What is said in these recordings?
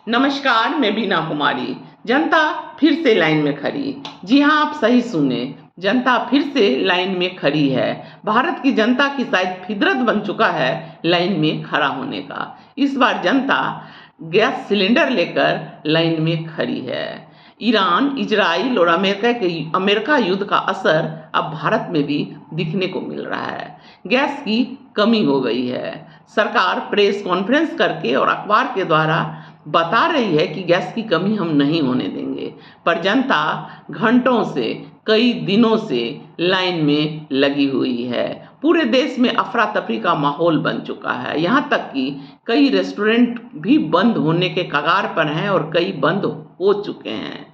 नमस्कार, मैं बीना कुमारी। जनता फिर से लाइन में खड़ी। जी हाँ, आप सही सुने, जनता फिर से लाइन में खड़ी है। भारत की जनता की शायद फितरत बन चुका है लाइन में खड़ा होने का। इस बार जनता गैस सिलेंडर लेकर लाइन में खड़ी है। ईरान, इजराइल और अमेरिका युद्ध का असर अब भारत में भी दिखने को मिल रहा है। गैस की कमी हो गई है। सरकार प्रेस कॉन्फ्रेंस करके और अखबार के द्वारा बता रही है कि गैस की कमी हम नहीं होने देंगे, पर जनता घंटों से, कई दिनों से लाइन में लगी हुई है। पूरे देश में अफरा तफरी का माहौल बन चुका है। यहाँ तक कि कई रेस्टोरेंट भी बंद होने के कगार पर हैं और कई बंद हो चुके हैं।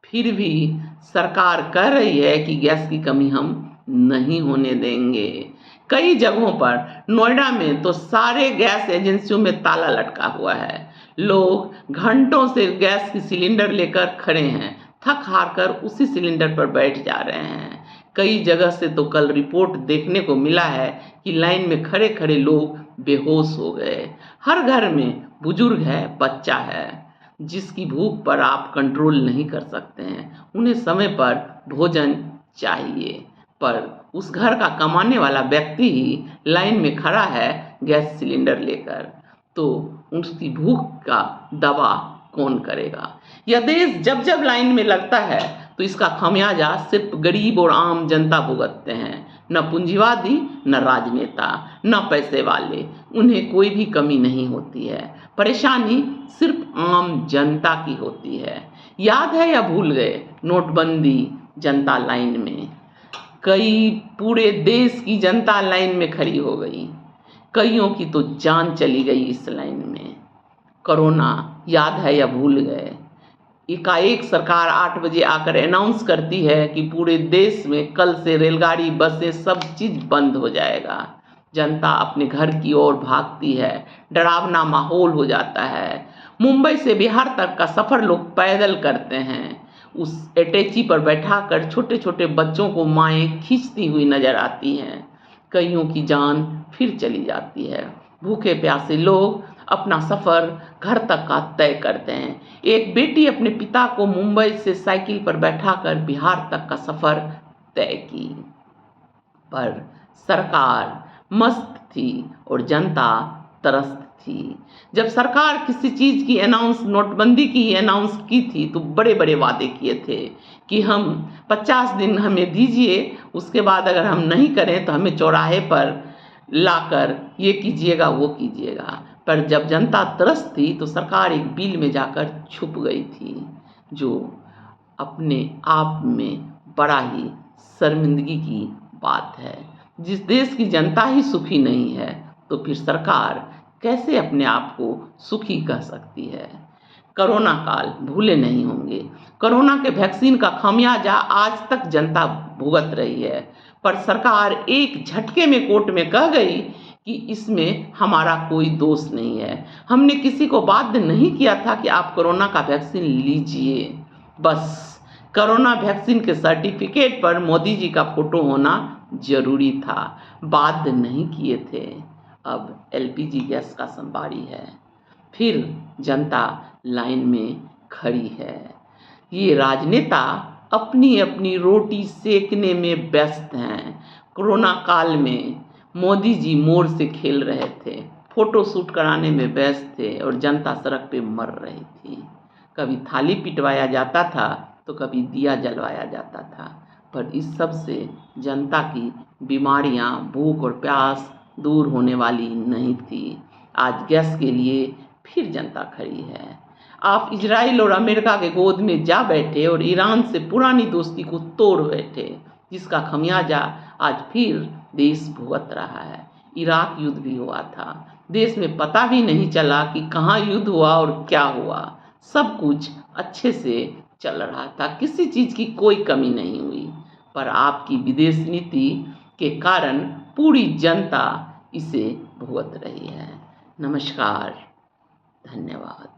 फिर भी सरकार कह रही है कि गैस की कमी हम नहीं होने देंगे। कई जगहों पर, नोएडा में तो सारे गैस एजेंसियों में ताला लटका हुआ है। लोग घंटों से गैस की सिलेंडर लेकर खड़े हैं, थक हार कर उसी सिलेंडर पर बैठ जा रहे हैं। कई जगह से तो कल रिपोर्ट देखने को मिला है कि लाइन में खड़े खड़े लोग बेहोश हो गए। हर घर में बुजुर्ग है, बच्चा है, जिसकी भूख पर आप कंट्रोल नहीं कर सकते हैं। उन्हें समय पर भोजन चाहिए, पर उस घर का कमाने वाला व्यक्ति ही लाइन में खड़ा है गैस सिलेंडर लेकर, तो उसकी भूख का दवा कौन करेगा? यह देश जब जब लाइन में लगता है तो इसका खामियाजा सिर्फ गरीब और आम जनता भुगतते हैं। न पूंजीवादी, न राजनेता, न पैसे वाले, उन्हें कोई भी कमी नहीं होती है। परेशानी सिर्फ आम जनता की होती है। याद है या भूल गए नोटबंदी, जनता लाइन में? कई पूरे देश की जनता लाइन में खड़ी हो गई। कईयों की तो जान चली गई इस लाइन में। कोरोना, याद है या भूल गए? एकाएक सरकार 8 बजे आकर अनाउंस करती है कि पूरे देश में कल से रेलगाड़ी, बसें, सब चीज बंद हो जाएगा। जनता अपने घर की ओर भागती है। डरावना माहौल हो जाता है। मुंबई से बिहार तक का सफर लोग पैदल करते हैं। उस अटैची पर बैठाकर छोटे छोटे बच्चों को माएँ खींचती हुई नजर आती हैं। कईयों की जान फिर चली जाती है। भूखे प्यासे लोग अपना सफ़र घर तक का तय करते हैं। एक बेटी अपने पिता को मुंबई से साइकिल पर बैठाकर बिहार तक का सफ़र तय की, पर सरकार मस्त थी और जनता त्रस्त थी। जब सरकार किसी चीज़ की नोटबंदी की अनाउंस की थी तो बड़े बड़े वादे किए थे कि हम 50 दिन हमें दीजिए, उसके बाद अगर हम नहीं करें तो हमें चौराहे पर लाकर ये कीजिएगा, वो कीजिएगा। पर जब जनता त्रस्त थी तो सरकार एक बिल में जाकर छुप गई थी, जो अपने आप में बड़ा ही शर्मिंदगी की बात है। जिस देश की जनता ही सुखी नहीं है तो फिर सरकार कैसे अपने आप को सुखी कह सकती है? कोरोना काल भूले नहीं होंगे। कोरोना के वैक्सीन का खामियाजा आज तक जनता भुगत रही है, पर सरकार एक झटके में कोर्ट में कह गई कि इसमें हमारा कोई दोष नहीं है। हमने किसी को बाध्य नहीं किया था कि आप कोरोना का वैक्सीन लीजिए। बस कोरोना वैक्सीन के सर्टिफिकेट पर मोदी जी का फोटो होना जरूरी था, बाध्य नहीं किए थे। अब एलपीजी गैस का संबारी है, फिर जनता लाइन में खड़ी है। ये राजनेता अपनी अपनी रोटी सेकने में व्यस्त हैं। कोरोना काल में मोदी जी मोर से खेल रहे थे, फोटो शूट कराने में व्यस्त थे और जनता सड़क पे मर रही थी। कभी थाली पिटवाया जाता था तो कभी दिया जलवाया जाता था, पर इस सब से जनता की बीमारियां, भूख और प्यास दूर होने वाली नहीं थी। आज गैस के लिए फिर जनता खड़ी है। आप इजराइल और अमेरिका के गोद में जा बैठे और ईरान से पुरानी दोस्ती को तोड़ बैठे, जिसका खमियाजा आज फिर देश भुगत रहा है। इराक युद्ध भी हुआ था, देश में पता भी नहीं चला कि कहाँ युद्ध हुआ और क्या हुआ। सब कुछ अच्छे से चल रहा था, किसी चीज़ की कोई कमी नहीं हुई, पर आपकी विदेश नीति के कारण पूरी जनता इसे भुगत रही है। नमस्कार, धन्यवाद।